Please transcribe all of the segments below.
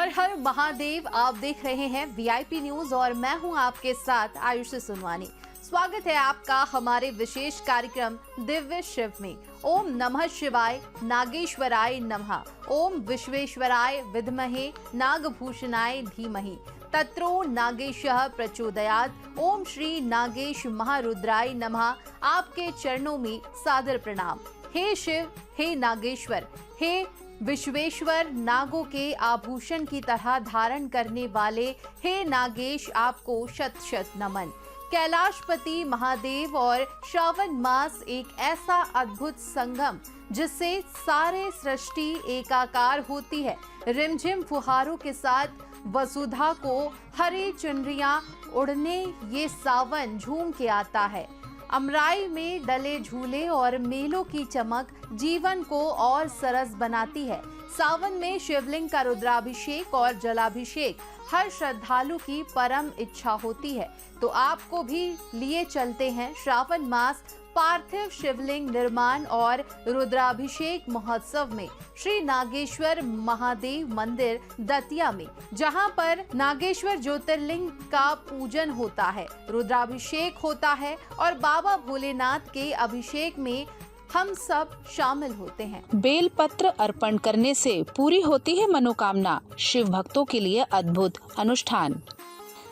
हर हर महादेव। आप देख रहे हैं वीआईपी न्यूज और मैं हूं आपके साथ आयुषी सुनवानी। स्वागत है आपका हमारे विशेष कार्यक्रम दिव्य शिव में। ओम नमः शिवाय, नागेश्वराय नमः। ओम विश्वेश्वराय विद्महे, नागभूषणाय धीमहि, तत्रो नागेशः प्रचोदयात्। ओम श्री नागेश महारुद्राय नमः। आपके चरणों में सादर प्रणाम। हे शिव, हे नागेश्वर, हे विश्वेश्वर, नागों के आभूषण की तरह धारण करने वाले हे नागेश, आपको शत शत नमन। कैलाशपति महादेव और श्रावण मास एक ऐसा अद्भुत संगम जिससे सारे सृष्टि एकाकार होती है। रिमझिम फुहारों के साथ वसुधा को हरी चुनरियां उड़ने ये सावन झूम के आता है। अमराई में डले झूले और मेलों की चमक जीवन को और सरस बनाती है। सावन में शिवलिंग का रुद्राभिषेक और जलाभिषेक हर श्रद्धालु की परम इच्छा होती है। तो आपको भी लिए चलते हैं श्रावण मास पार्थिव शिवलिंग निर्माण और रुद्राभिषेक महोत्सव में श्री नागेश्वर महादेव मंदिर दतिया में, जहां पर नागेश्वर ज्योतिर्लिंग का पूजन होता है, रुद्राभिषेक होता है और बाबा भोलेनाथ के अभिषेक में हम सब शामिल होते हैं। बेल पत्र अर्पण करने से पूरी होती है मनोकामना। शिव भक्तों के लिए अद्भुत अनुष्ठान।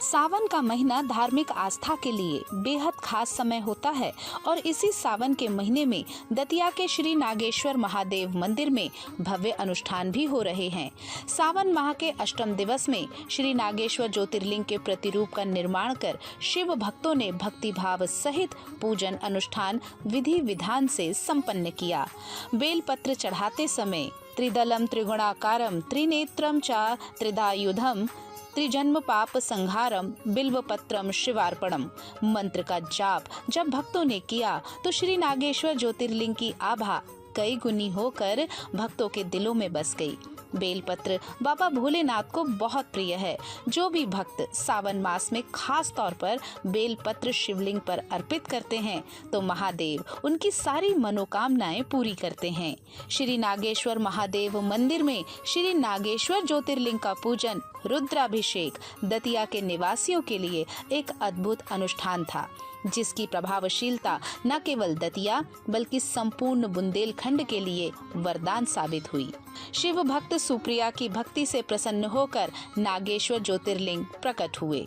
सावन का महीना धार्मिक आस्था के लिए बेहद खास समय होता है और इसी सावन के महीने में दतिया के श्री नागेश्वर महादेव मंदिर में भव्य अनुष्ठान भी हो रहे हैं। सावन माह के अष्टम दिवस में श्री नागेश्वर ज्योतिर्लिंग के प्रतिरूप का निर्माण कर शिव भक्तों ने भक्ति भाव सहित पूजन अनुष्ठान विधि विधान से संपन्न किया। बेल पत्र चढ़ाते समय त्रिदलम त्रिगुणाकारम त्रिनेत्रम च त्रिदायुधम त्रिजन्म पाप संहारम बिल्व पत्रम शिवार्पणम मंत्र का जाप जब भक्तों ने किया तो श्री नागेश्वर ज्योतिर्लिंग की आभा कई गुनी होकर भक्तों के दिलों में बस गई। बेलपत्र बाबा भोलेनाथ को बहुत प्रिय है। जो भी भक्त सावन मास में खास तौर पर बेलपत्र शिवलिंग पर अर्पित करते हैं तो महादेव उनकी सारी मनोकामनाएं पूरी करते हैं। श्री नागेश्वर महादेव मंदिर में श्री नागेश्वर ज्योतिर्लिंग का पूजन रुद्राभिषेक दतिया के निवासियों के लिए एक अद्भुत अनुष्ठान था, जिसकी प्रभावशीलता न केवल दतिया बल्कि संपूर्ण बुंदेलखंड के लिए वरदान साबित हुई। शिव भक्त सुप्रिया की भक्ति से प्रसन्न होकर नागेश्वर ज्योतिर्लिंग प्रकट हुए।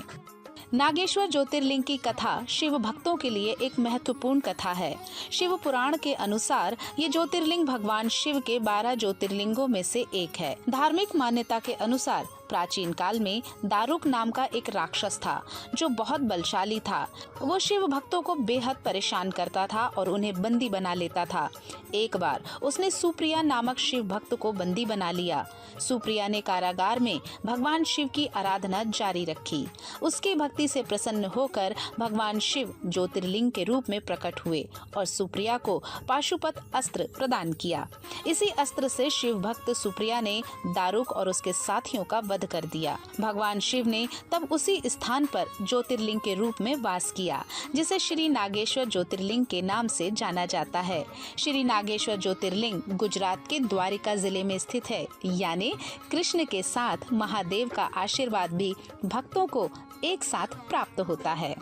नागेश्वर ज्योतिर्लिंग की कथा शिव भक्तों के लिए एक महत्वपूर्ण कथा है। शिव पुराण के अनुसार ये ज्योतिर्लिंग भगवान शिव के 12 ज्योतिर्लिंगों में से एक है। धार्मिक मान्यता के अनुसार प्राचीन काल में दारुक नाम का एक राक्षस था जो बहुत बलशाली था। वो शिव भक्तों को बेहद परेशान करता था और उन्हें बंदी बना लेता था। एक बार उसने सुप्रिया नामक शिव भक्त को बंदी बना लिया। सुप्रिया ने कारागार में भगवान शिव की आराधना जारी रखी। उसकी भक्ति से प्रसन्न होकर भगवान शिव ज्योतिर्लिंग के रूप में प्रकट हुए और सुप्रिया को पाशुपत अस्त्र प्रदान किया। इसी अस्त्र से शिव भक्त सुप्रिया ने दारुक और उसके साथियों का वध कर दिया। भगवान शिव ने तब उसी स्थान पर ज्योतिर्लिंग के रूप में वास किया, जिसे श्री नागेश्वर ज्योतिर्लिंग के नाम से जाना जाता है। श्री नागेश्वर ज्योतिर्लिंग गुजरात के द्वारिका जिले में स्थित है, यानी कृष्ण के साथ महादेव का आशीर्वाद भी भक्तों को एक साथ प्राप्त होता है।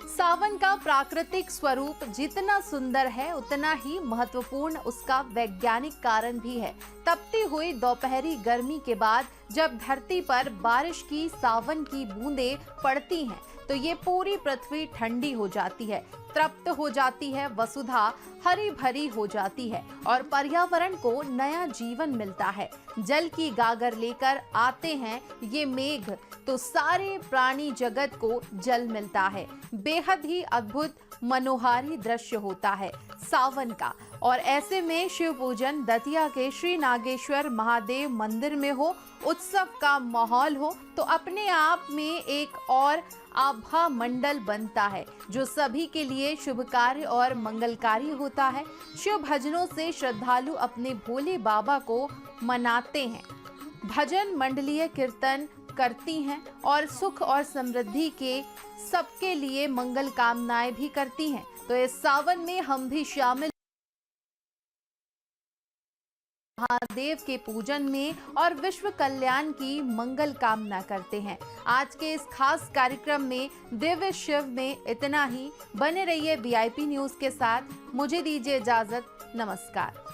सावन का प्राकृतिक स्वरूप जितना सुंदर है उतना ही महत्वपूर्ण उसका वैज्ञानिक कारण भी है। तपती हुई दोपहरी गर्मी के बाद जब धरती पर बारिश की सावन की बूंदें पड़ती हैं तो ये पूरी पृथ्वी ठंडी हो जाती है, तृप्त हो जाती है, वसुधा हरी भरी हो जाती है और पर्यावरण को नया जीवन मिलता है। जल की गागर लेकर आते हैं ये मेघ तो सारे प्राणी जगत को जल मिलता है। बेहद ही अद्भुत मनोहारी दृश्य होता है सावन का। और ऐसे में शिव पूजन दतिया के श्री नागेश्वर महादेव मंदिर में हो, उत्सव का माहौल हो तो अपने आप में एक और आभा मंडल बनता है जो सभी के लिए शुभ कार्य और मंगलकारी होता है। शिव भजनों से श्रद्धालु अपने भोले बाबा को मनाते हैं। भजन मंडलीय कीर्तन करती हैं और सुख और समृद्धि के सबके लिए मंगल कामनाएं भी करती हैं। तो इस सावन में हम भी शामिल महादेव के पूजन में और विश्व कल्याण की मंगल कामना करते हैं। आज के इस खास कार्यक्रम में दिव्य शिव में इतना ही। बने रहिए VIP न्यूज के साथ। मुझे दीजिए इजाजत। नमस्कार।